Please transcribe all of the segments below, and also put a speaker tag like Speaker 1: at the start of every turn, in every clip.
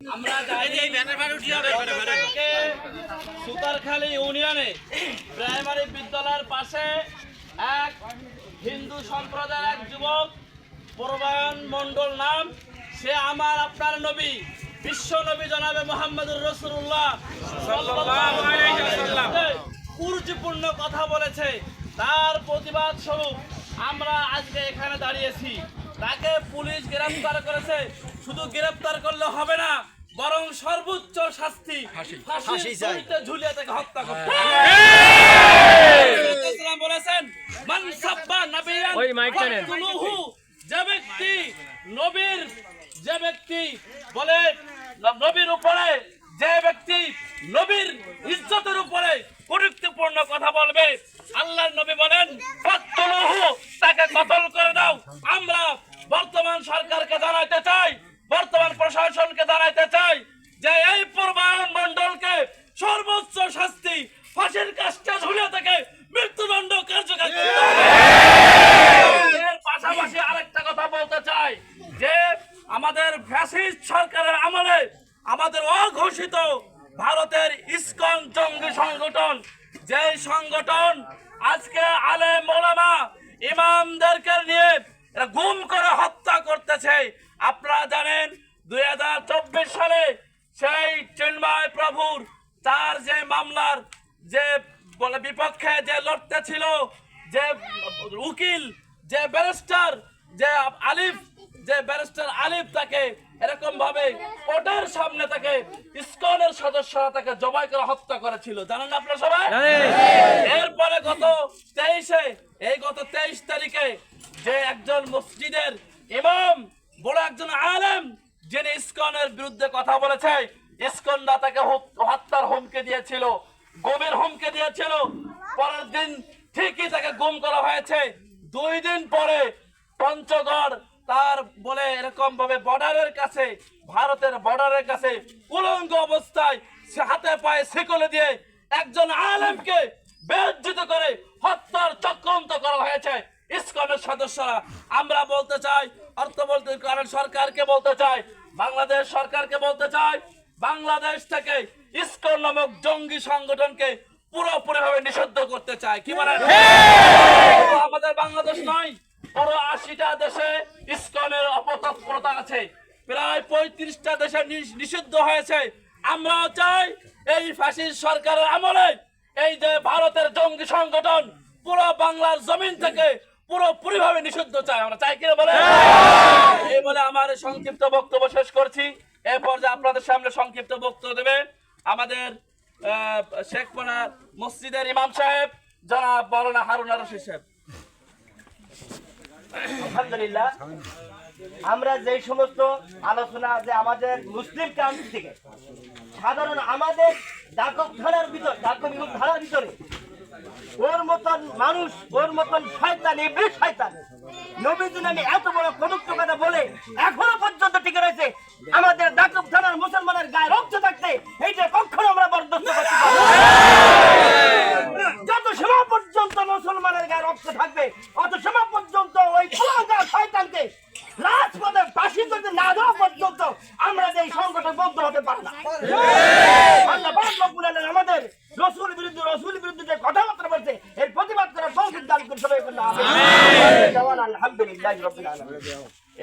Speaker 1: আমরা সুতারখালী ইউনিয়নে প্রাইমারি বিদ্যালয়ের পাশে এক হিন্দু সম্প্রদায়ের এক যুবক প্রবায়ন মণ্ডল নাম, সে আমার আপনার নবী বিশ্ব নবী জনাবে মুহাম্মদুর রাসূলুল্লাহ সাল্লাল্লাহু আলাইহি ওয়াসাল্লাম কুরুচিপূর্ণ কথা বলেছে। তার প্রতিবাদ স্বরূপ আমরা আজকে এখানে দাঁড়িয়েছি। তাকে পুলিশ গ্রেফতার করেছে। শুধু গ্রেফতার করলে হবে না, বরং সর্বোচ্চ শাস্তি ফাঁসিতে ঝুলিয়ে তাকে হত্যা করতে হবে। বলেছেন মান সাব্বা নাবিয়ান ফাকতুলুহু, যে ব্যক্তি বলে নবীর উপরে, যে ব্যক্তি নবীর ইজ্জতের উপরে কুরুক্তিপূর্ণ কথা বলবে, আল্লাহর নবী বলেন ফাকতুলুহু, তাকে কতল করে দাও। আমরা বর্তমান সরকারকে জানাইতে চাই, বর্তমান প্রশাসনকে জানাইতে চাই যে এই প্রবায়ন মণ্ডলকে সর্বোচ্চ শাস্তি ফাঁসির কাস্টে ঝুলিয়ে থেকে মৃত্যুদণ্ড কার্যকর করতে হবে। এর পাশাপাশি আরেকটা কথা বলতে চাই যে আমাদের ফ্যাসিস্ট সরকারের আমলে আমাদের অঘোষিত ভারতের ইসকন জঙ্গি সংগঠন, যে সংগঠন আজকে আলেম ওলামা ইমামদেরকে নিয়ে গুম করে হত্যা করতেছে। আপনারা জানেন 2024 সালে সেই চিন্ময় প্রভুর তার যে মামলার যে বলে বিপক্ষে যে লড়তে ছিল, যে উকিল, যে ব্যারিস্টার, যে ব্যারিস্টার আলিফ, তাকে এরকম ভাবে কোর্টের সামনে তাকে ইসকনের সদস্যরা তাকে জবাই করে হত্যা করেছিল, জানেন আপনারা সবাই। এরপরে গত 23 তারিখে যে একজন মসজিদের ইমাম, বড় একজন আলেম, যিনি ইসকনের বিরুদ্ধে কথা বলেছে, ইসকনরা তাকে হত্যার হুমকি দিয়েছিল, গুমের হুমকি দিয়েছিল। পরের দিন ঠিকই তাকে গুম করা হয়েছে। 2 দিন পরে পঞ্চগড় তার বলে এরকম ভাবে বর্ডারের কাছে, ভারতের বর্ডারের কাছে উলঙ্গ অবস্থায় সে হাতে পায়ে শিকলে দিয়ে একজন আলেমকে বেজ্জিত করে হত্যার চক্রান্ত করা হয়েছে ইসকনের সদস্যরা। আমরা বলতে চাই, কারণ সরকারকে বলতে চাই, বাংলাদেশ সরকারকে বলতে চাই, বাংলাদেশ থেকে ইসকন নামক জঙ্গি সংগঠনকে পুরোপুরি ভাবে নিষিদ্ধ করতে চাই। কি বলেন? আমাদের বাংলাদেশ নয়, পুরো 80টা দেশে ইসকনের অপতৎপরতা আছে, প্রায় 35টা দেশে নিষিদ্ধ হয়েছে। আমরাও চাই এই ফ্যাসিস্ট সরকারের আমলে এই যে ভারতের জঙ্গি সংগঠন পুরো বাংলার জমিন থেকে পুরোপুরি ভাবে নিষিদ্ধ চাই। আমরা চাই কিনা বলে? এই বলে আমার সংক্ষিপ্ত বক্তব্য শেষ করছি। এরপর যে আপনাদের সামনে সংক্ষিপ্ত বক্তব্য দেবেন আমাদের শেখপাড়া মসজিদের ইমাম সাহেব জনাব মাওলানা হারুন আর রশিদ সাহেব।
Speaker 2: আলহামদুলিল্লাহ, আমরা যে সমস্ত আলোচনা যে আমাদের মুসলিম কান্ট্রি থেকে সাধারণ আমাদের ডাকব ধারার ভিতরে ওর মতন মানুষ, ওর মতন শয়তান, ইবলিস শয়তান নবীজি নামে এত বড় কটূক্ত কথা বলে এখনো পর্যন্ত টিকে রয়েছে আমাদের ডাকব থানার মুসলমানের গায়ে রক্ত থাকতে, এইটা কখনো আমরা বরদাস্ত করতে পারবো না। যত সময় পর্যন্ত মুসলমানের গায়ে রক্ত থাকবে, অত সময় পর্যন্ত ওই কুলাঙ্গার শয়তানকে রাজপথে ফাঁসি করতে না দেওয়া পর্যন্ত আমরা যে সংগঠন বন্ধ হতে পারি না। আল্লাহ পাক রব্বুল আলামিন আমাদের রাসূল বিরুদ্ধে যে কথাবার্তা বলছে এর প্রতিবাদ করার তৌফিক দান করুন সবাই বলুন আমিন। আলহামদুলিল্লাহি রাব্বিল আলামিন।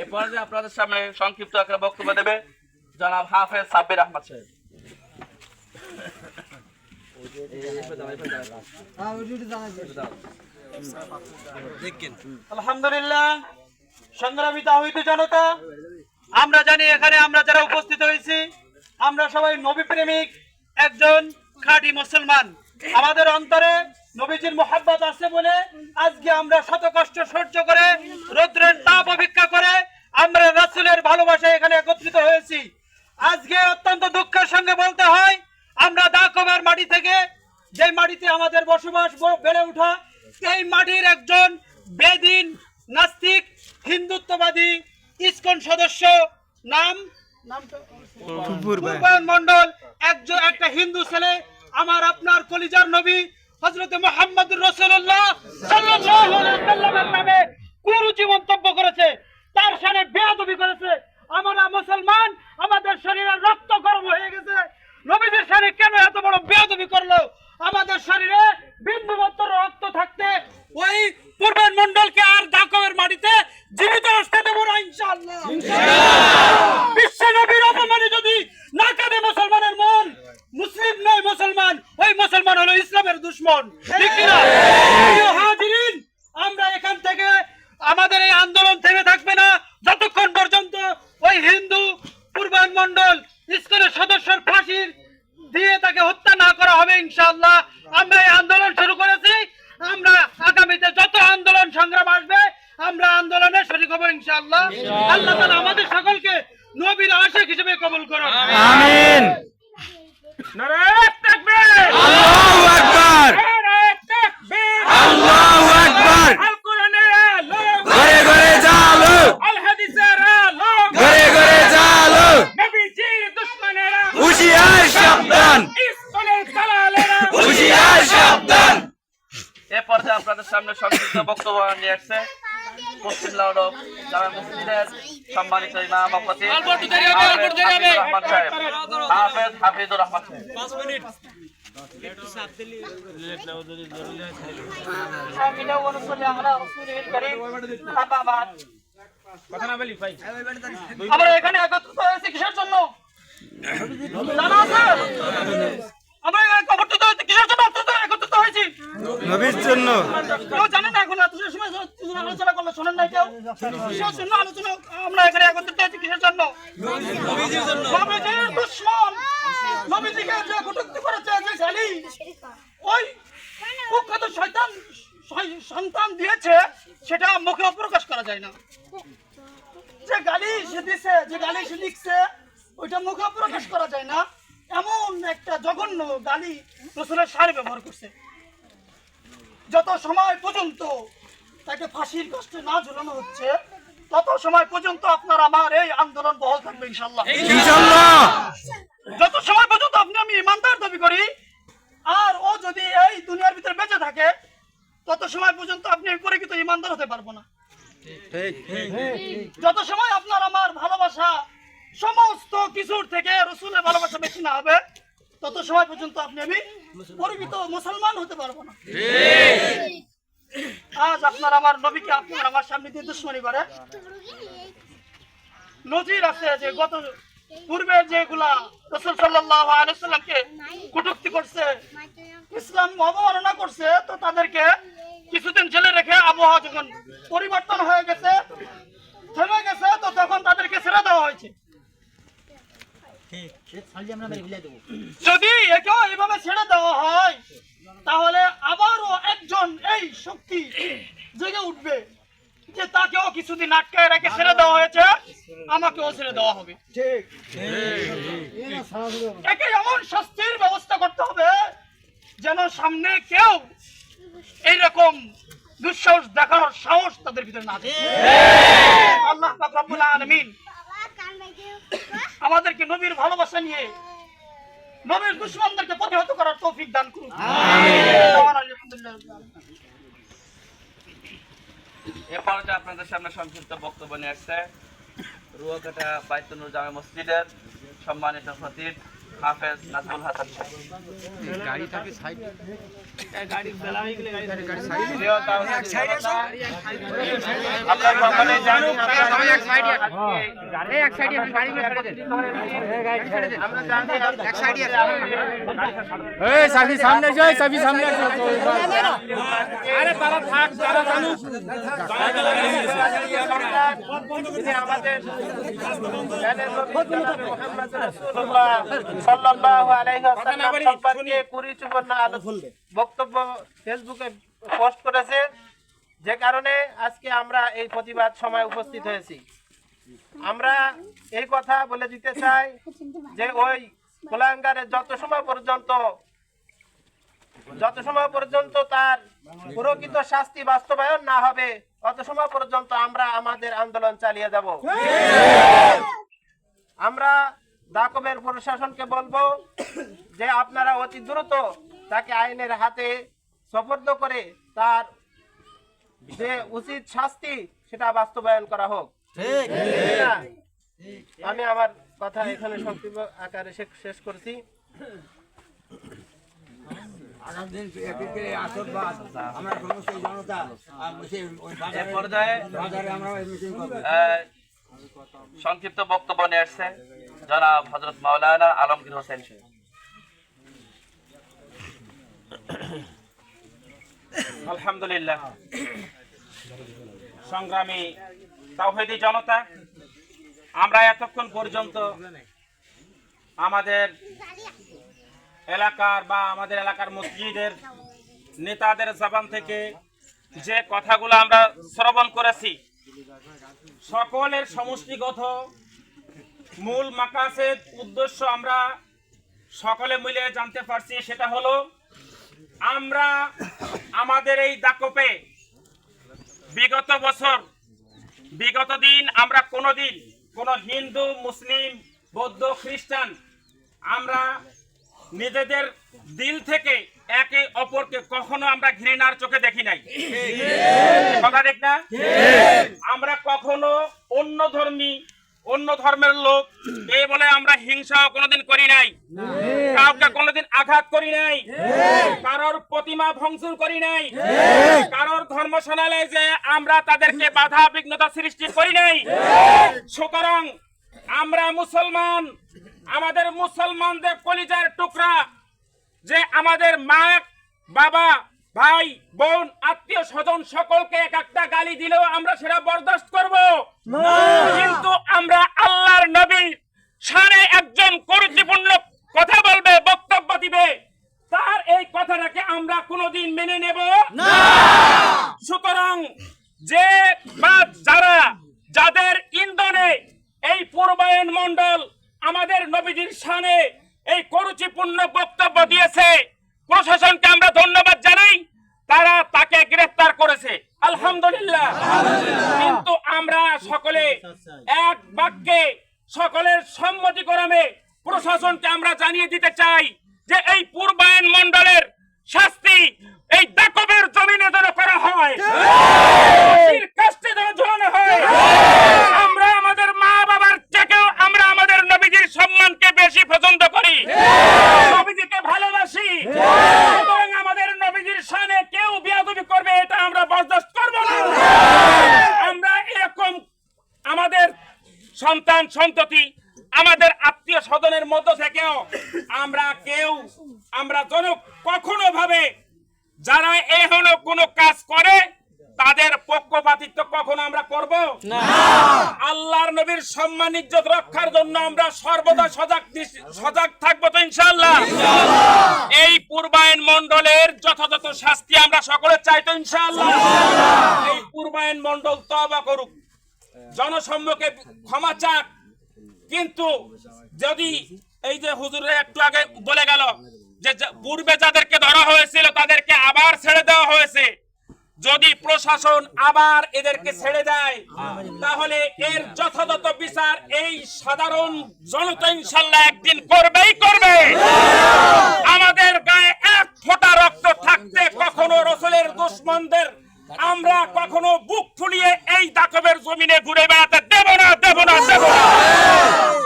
Speaker 1: এরপর যে আপনাদের সামনে সংক্ষিপ্ত একটা বক্তব্য দেবে জনাব হাফেজ সাব্বির আহমদ সাহেব।
Speaker 3: আলহামদুলিল্লাহ, সংগ্রামী তাওহীদ জনতা, আমরা জানি এখানে আমরা যারা উপস্থিত হয়েছি আমরা সবাই নবী প্রেমিক, একজন খাঁটি মুসলমান। আমাদের অন্তরে নবীজির মোহাব্বত আছে বলে আজকে আমরা শত কষ্ট সহ্য করে রৌদ্রের তাপ অপেক্ষা করে আমরা রাসূলের ভালোবাসায় এখানে একত্রিত হয়েছি। আজকে অত্যন্ত দুঃখের সঙ্গে বলতে হয়, আমরা দাকমের মাটি থেকে, যে মাটিতে আমাদের বসবাস বেড়ে ওঠা, এই মাটির একজন বেদিন নাস্তিক হিন্দুত্ববাদী ইসকন সদস্য প্রবায়ন মণ্ডল, একটা হিন্দু ছেলে, আমার আপনার কলিজার নবী হযরত মুহাম্মদুর রাসূলুল্লাহ সাল্লাল্লাহু আলাইহি ওয়াসাল্লামের নামে কুরুচি মন্তব্য করেছে, তার শানে বেয়াদবি করেছে। আমরা মুসলমান, আমাদের শরীরে রক্ত গরম হয়ে গেছে। নবীজির শরীরে কেন এত বড় বেয়াদবি করলো? আমাদের শরীরে বিন্দু মাত্র রক্ত থাকতে ওই পূর্বের মন্ডলকে আর দাকবের মাটিতে জীবিত আসতে দেব না ইনশাআল্লাহ। বিশ্ব নবীর অপমানে যদি না কাঁদে মুসলমানের মন, মুসলিম নয় মুসলমান, ওই মুসলমান হলো ইসলামের দুশমন, ঠিক কি না? প্রিয় হাজিরিন, আমরা এখান থেকে আমাদের এই আন্দোলন থেমে থাকবে না যতক্ষণ পর্যন্ত ওই হিন্দু পূর্বায়ন মন্ডল ইসকনের সদস্যের ফাঁসির দিয়ে তাকে হত্যা না করা হবে ইনশাআল্লাহ। আমরা এই আন্দোলন শুরু করেছি, আমরা আগামীতে যত আন্দোলন সংগ্রাম আসবে আমরা আন্দোলনে শরীক হব ইনশাআল্লাহ। আল্লাহ তাআলা আমাদের সকলকে নবীর আশিক হিসেবে কবুল করুন, আমিন। নারায়ে তাকবীর, আল্লাহু আকবার, নারায়ে তাকবীর, আল্লাহু আকবার। আল কোরআনের আলো ঘরে ঘরে জালো, আল হাদিসের আলো ঘরে ঘরে জালো, নবীজির দুশমনেরা হুঁশিয়ার সাবধান, ইসকনের দালালেরা হুঁশিয়ার সাবধান।
Speaker 1: এ পর্যায়ে আপনাদের সামনে সংক্ষিপ্ত বক্তব্য নিয়ে আসছে পশ্চিম লাউডক জামে মসজিদের সম্মানিত ইমাম ও খতিব হাফেজ রহমান সাহেব, হাফিজুর রহমান সাহেব।
Speaker 3: আমরা এখানে একত্রিত হয়েছি কিসের জন্য জানা আছে? আমরা একত্রিত হয়েছি কিসের জন্য? একত্রিত হয়েছি
Speaker 4: নবীর জন্য।
Speaker 3: কেউ জানে না? এখন এত সময় আলোচনা করলে শোনেন না কেউ? কিসের জন্য আলোচনা? আমরা এখানে একত্রিত হয়েছি কিসের জন্য? নবীজির দুশমন, নবীজিকে যে কটূক্তি করেছে, যে গালি ওই কুখ্যাত শয়তান সন্তান দিয়েছে, সেটা মুখে প্রকাশ করা যায় না। যে গালি সে দিছে, যে গালি সে লিখছে, ওইটা মুখে প্রকাশ করা যায় না। এমন একটা জঘন্য গালি রাসূলের শানে ব্যবহার করছে। যত সময় পর্যন্ত তাকে ফাঁসির কষ্টে না ঝুলানো হচ্ছে, তত সময় পর্যন্ত আপনার আমার এই আন্দোলন বহাল থাকবে ইনশাআল্লাহ।
Speaker 4: ইনশাআল্লাহ।
Speaker 3: যত সময় পর্যন্ত আপনি আমি ইমানদার দাবি করি আর ও যদি এই দুনিয়ার ভিতরে বেঁচে থাকে, তত সময় পর্যন্ত আপনি পরিচিত ইমানদার হতে পারবো না। যত সময় আপনার আমার ভালোবাসা সমস্ত কিছুর থেকে রাসূলের ভালোবাসা বেশি না হবে, তত সময় পর্যন্ত আপনি আমি পরিচিত মুসলমান হতে পারবো না। আজ আপনার আমার নবীকে আপনার আমার সামনে দিয়ে দুশমনি করে। নজির আছে যে গত পূর্বে যেগুলা রাসূল সাল্লাল্লাহু আলাইহি ওয়াসাল্লামকে কটূক্তি করছে, ইসলাম অবমাননা করছে, তো তাদেরকে কিছুদিন জেলে রেখে আবহাওয়া যখন পরিবর্তন হয়ে গেছে, থেমে গেছে, তো তখন তাদেরকে ছেড়ে দেওয়া হয়েছে। যদি একেও এইভাবে ছেড়ে দেওয়া হয়, তাহলে আবারও একজন এই শক্তি জেগে উঠবে যে তাকেও কিছুদিন আটকায় রেখে ছেড়ে দেওয়া হয়েছে, আমাকেও ছেড়ে দেওয়া হবে। একে এমন শাস্তির ব্যবস্থা করতে হবে যেন সামনে কেউ এইরকম দুঃসাহস দেখানোর সাহস তাদের ভিতরে না থাকে। আল্লাহ পাক রব্বুল আলামিন আমাদেরকে নবীর ভালোবাসা নিয়ে নবীর দুশমনদেরকে প্রতিহত করার তৌফিক দান করুন, আলহামদুলিল্লাহ।
Speaker 1: এ পর্যায়ে আপনাদের সামনে সংক্ষিপ্ত বক্তব্য নিয়ে আসছে রুয়াকাটা বাইতুল নূর জামে মসজিদের সম্মানিত খতিব হাফেজ নাজমুল হাসান সাহেব। আপনারা সকলে জানেন
Speaker 4: সামনে যায়, সামনে আরে তারা থাক, তারা জানুক।
Speaker 2: আমাদের সাল্লাল্লাহু আলাইহি ওয়াসাল্লাম সম্পর্কে কুরুচিপূর্ণ বক্তব্য ফেসবুকে পোস্ট করেছে, যে কারণে আজকে আমরা এই প্রতিবাদ সময় উপস্থিত হয়েছি। আমরা এই কথা বলে দিতে চাই যে ওই কুলাঙ্গারের যত সময় পর্যন্ত তার প্রকৃত শাস্তি বাস্তবায়ন না হবে, তত সময় পর্যন্ত আমরা আমাদের আন্দোলন চালিয়ে যাব। আমরা দাকবের প্রশাসনকে বলবো যে আপনারা অতি দ্রুত তাকে আইনের হাতে সোপর্দ করে তার যে উচিত শাস্তি সেটা বাস্তবায়ন করা হোক।
Speaker 5: আমি আমার কথা এখানে সংক্ষিপ্ত আকারে শেষ করছি।
Speaker 1: এ পর্যায়ে সংক্ষিপ্ত বক্তব্য নিয়ে আসছে জনাব হযরত মাওলানা আলমগীর হোসেন সাহেব।
Speaker 6: আলহামদুলিল্লাহ। সংগ্রামী তাওহীদি জনতা, আমরা এতক্ষণ পর্যন্ত আমাদের এলাকার বা আমাদের এলাকার মসজিদের নেতাদের জবান থেকে যে কথাগুলো আমরা শ্রবণ করেছি, সকলের সমষ্টিগত মূল মাকাসেদ উদ্দেশ্য আমরা সকলে মিলে জানতে পারছি। সেটা হলো, আমরা আমাদের এই দাকপে বিগত বছর বিগত দিন আমরা কোনোদিন কোনো হিন্দু, মুসলিম, বৌদ্ধ, খ্রিস্টান আমরা নিজেদের দিল থেকে একে অপরকে কখনো আমরা ঘৃণার চোখে দেখি নাই। কথা ঠিক না? আমরা কখনো অন্য ধর্মের লোক এই বলে আমরা হিংসা কোনোদিন করি নাই, কাউকে কোনোদিন আঘাত করি নাই, কারোর প্রতিমা ভাঙচুর করি নাই, কারোর ধর্মশালায় যে আমরা তাদেরকে বাধা বিঘ্নতা সৃষ্টি করি নাই। সুতরাং আমরা মুসলমান, আমাদের মুসলমানদের কলিজার টুকরা যে আমাদের মা, বাবা, ভাই, বোন, আত্মীয় স্বজন সকলকে এক একটা গালি দিলেও আমরা সেটা বরদাস্ত করব। কিন্তু আমরা আল্লাহর নবী শানে একজন গুরুত্বপূর্ণ কথা বলবে, বক্তব্য দিবে, তার এই কথাটাকে আমরা কোনোদিন মেনে নেব না। সুতরাং যে বা যাদের ইন্ধনে এই পূর্বায়ন মণ্ডল আমাদের নবীজির শানে এই কুরুচিপূর্ণ বক্তব্য দিয়েছে, প্রশাসনকে আমরা ধন্যবাদ জানাই, তারা তাকে গ্রেফতার করেছে, আলহামদুলিল্লাহ। কিন্তু আমরা সকলে এক বাক্যে সকলের সম্মতিক্রমে প্রশাসনকে আমরা জানিয়ে দিতে চাই যে এই পূর্বায়ন মণ্ডলের শাস্তি এই দাকবের জমিনে যেন করা হয়, কাস্টে যেন ঝোলানো হয়। আমরা আমাদের মা বাবার থেকেও আমরা আমাদের নবীজির সম্মানকে বেশি পছন্দ করি, নবীজিকে ভালোবাসি। সুতরাং আমাদের নবীজির শানে কেউ বেয়াদবি করবে এটা আমরা বরদাস্ত করব না। আমরা এরকম আমাদের সন্তান সন্ততি, আমাদের আত্মীয় স্বজনের মধ্য থেকেও আমরা কখনো ভাবে যারা এখনো কোনো কাজ করে তাদের পক্ষপাতিত্ব কখনো আমরা করব না। আল্লাহর নবীর সম্মান ইজ্জত রক্ষার জন্য আমরা সর্বদা সজাগ থাকবো তো ইনশাআল্লাহ। এই পূর্বায়ন মণ্ডলের যথাযথ শাস্তি আমরা সকলে চাই তো ইনশাআল্লাহ। এই পূর্বায়ন মণ্ডল তওবা করুক, জনসম্মুখে ক্ষমা চাক। কিন্তু যদি এই যে হুজুর একটু আগে বলে গেল যে পূর্বে যাদেরকে ধরা হয়েছিল তাদেরকে আবার ছেড়ে দেওয়া হয়েছে, যদি প্রশাসন আবার এদেরকে ছেড়ে দেয় তাহলে এর যথাযথ বিচার এই সাধারণ জনতা ইনশাআল্লাহ একদিন করবেই করবে। আমাদের গায়ে এক ফোঁটা রক্ত থাকতে কখনো রাসূলের দুশমনদের আমরা কখনো বুক ফুলিয়ে এই দাকবের জমিনে ঘুরে বেড়াতে দেব না।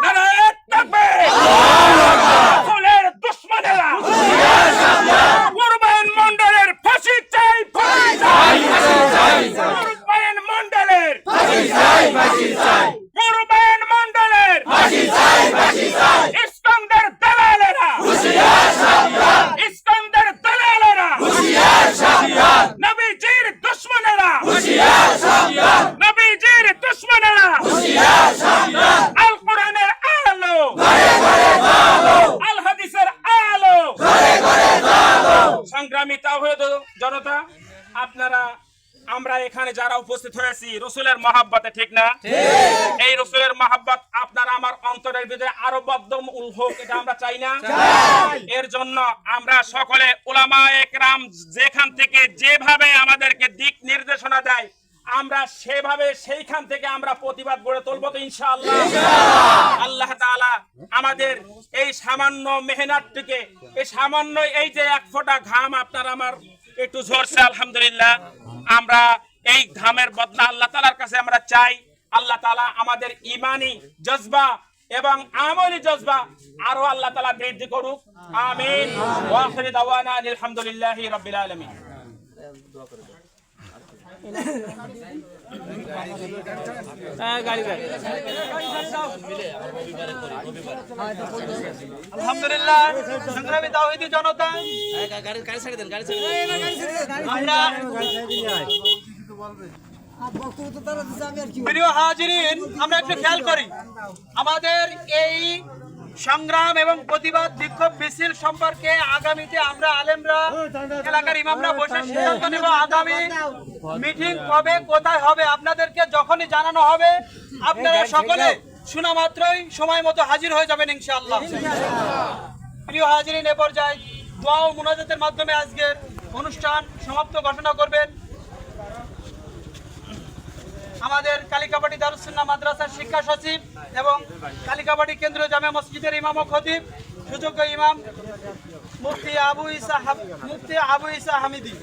Speaker 6: নারায়ে তাকবীর! রাসূলের দুশমনেরা পূর্বায়ন মণ্ডলের ফাঁসি চাই, পূর্বায়ন মণ্ডলের ইস্কন্দার দালালেরা, নবীজির দুশমনেরা, আল কোরআনের আলো, আল হাদিসের আলো। সংগ্রামী তাওহীদ জনতা, আমরা এখানে যারা উপস্থিত হয়েছি রাসূলের মহব্বতে, ঠিক না? এই রাসূলের মহব্বত আপনার আমার অন্তরের ভিতরে আরো বদ্ধমূল হোক, এটা আমরা চাই না? এর জন্য আমরা সকলে উলামায়ে কেরাম যেখান থেকে যেভাবে আমাদেরকে দিক নির্দেশনা দেয় আমরা সেভাবে সেইখান থেকে আমরা প্রতিবাদ গড়ে তুলব তো ইনশাআল্লাহ। আল্লাহ তাআলা আমাদের এই সামান্য মেহনতটিকে, এই সামান্য এই যে এক ফোঁটা ঘাম আপনার আমার একটু ঝরছে, আলহামদুলিল্লাহ, আমরা এই ঘামের বদলা আল্লাহ তাআলার কাছে আমরা চাই আল্লাহ তাআলা আমাদের ঈমানি জজবা এবং আমলি জজবা আরো আল্লাহ তাআলা বৃদ্ধি করুক, আমিন। ওয়া আখিরু দাওয়ানা আলহামদুলিল্লাহি রাব্বিল আলামিন।
Speaker 3: আলহামদুলিল্লাহ, সংগ্রামী তাওহীদি জনতা, আমরা প্রিয় হাজিরিন, আমরা একটু খেয়াল করি আমাদের এই সংগ্রাম এবং প্রতিবাদ বিক্ষোভ মিছিল সম্পর্কে আগামীতে আমরা আলেমরা, এলাকার ইমামরা বসে সিদ্ধান্ত নেব আগামী মিটিং কবে কোথায় হবে। আপনাদেরকে যখনই জানানো হবে আপনারা সকলে শোনা মাত্রই সময় মতো হাজির হয়ে যাবেন ইনশাআল্লাহ। প্রিয় হাজিরিন, এ পর্যায়ে দোয়া ও মুনাজাতের মাধ্যমে আজকের অনুষ্ঠান সমাপ্ত ঘোষণা করবেন আমাদের কালিকাবাড়ি দারুস সুন্নাহ মাদ্রাসার শিক্ষা সচিব এবং কালিকাবাড়ি কেন্দ্রীয় জামে মসজিদের ইমাম ও খতিব, সুযোগ্য ইমাম মুফতি আবু ইসা হামিদি।